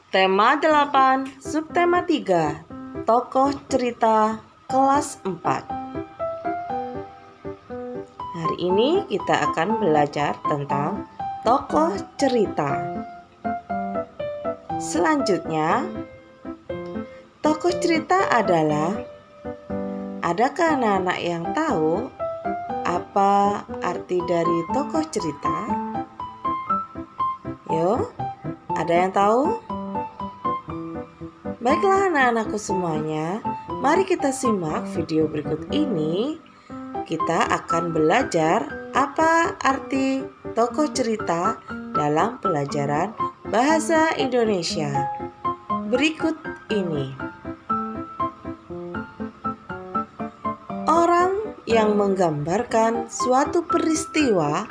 Tema 8, subtema 3, tokoh cerita kelas 4. Hari ini kita akan belajar tentang tokoh cerita. Selanjutnya, tokoh cerita adalah, adakah anak-anak yang tahu apa arti dari tokoh cerita? Yo, ada yang tahu? Baiklah anak-anakku semuanya, mari kita simak video berikut ini. Kita akan belajar apa arti tokoh cerita dalam pelajaran bahasa Indonesia. Berikut ini. Orang yang menggambarkan suatu peristiwa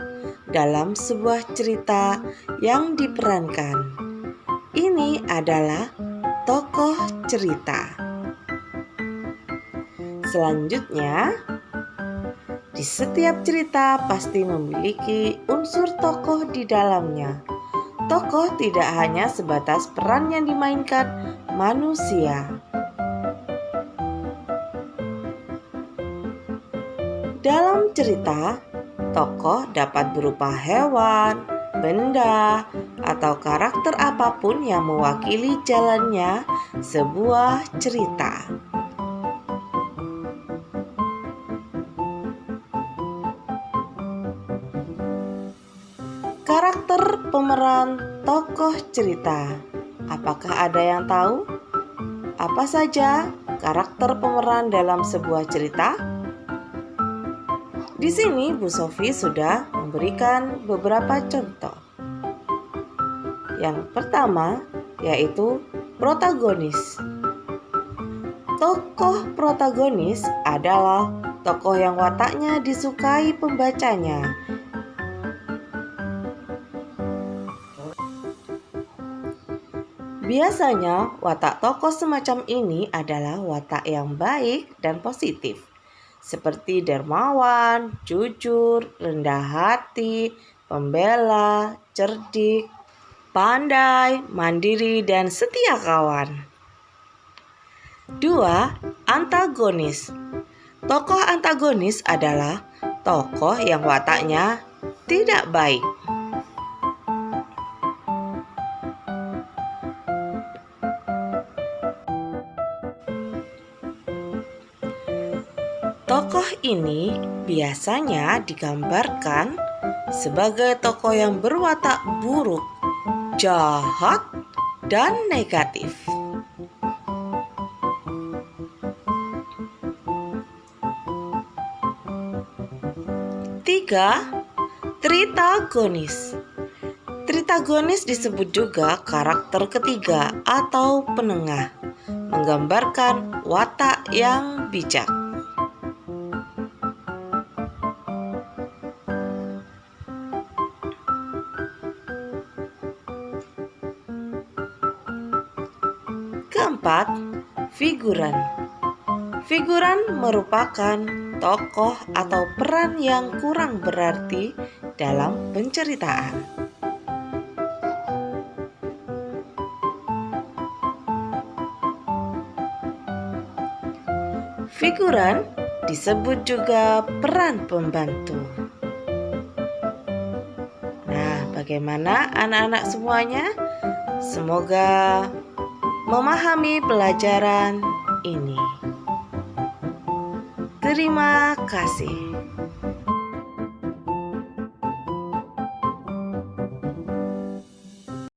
dalam sebuah cerita yang diperankan. Ini adalah tokoh cerita. Selanjutnya, di setiap cerita pasti memiliki unsur tokoh di dalamnya. Tokoh tidak hanya sebatas peran yang dimainkan manusia. Dalam cerita, tokoh dapat berupa hewan, benda, atau karakter apapun yang mewakili jalannya sebuah cerita. Karakter pemeran tokoh cerita. Apakah ada yang tahu? Apa saja karakter pemeran dalam sebuah cerita? Di sini Bu Sofi sudah memberikan beberapa contoh. Yang pertama yaitu protagonis. Tokoh protagonis adalah tokoh yang wataknya disukai pembacanya. Biasanya watak tokoh semacam ini adalah watak yang baik dan positif, seperti dermawan, jujur, rendah hati, pembela, cerdik, pandai, mandiri, dan setia kawan. 2. Antagonis. Tokoh antagonis adalah tokoh yang wataknya tidak baik. Tokoh ini biasanya digambarkan sebagai tokoh yang berwatak buruk, jahat, dan negatif. 3. Tritagonis. Tritagonis disebut juga karakter ketiga atau penengah, menggambarkan watak yang bijak. Keempat, figuran. Figuran merupakan tokoh atau peran yang kurang berarti dalam penceritaan. Figuran disebut juga peran pembantu. Nah, bagaimana anak-anak semuanya? Semoga memahami pelajaran ini. Terima kasih.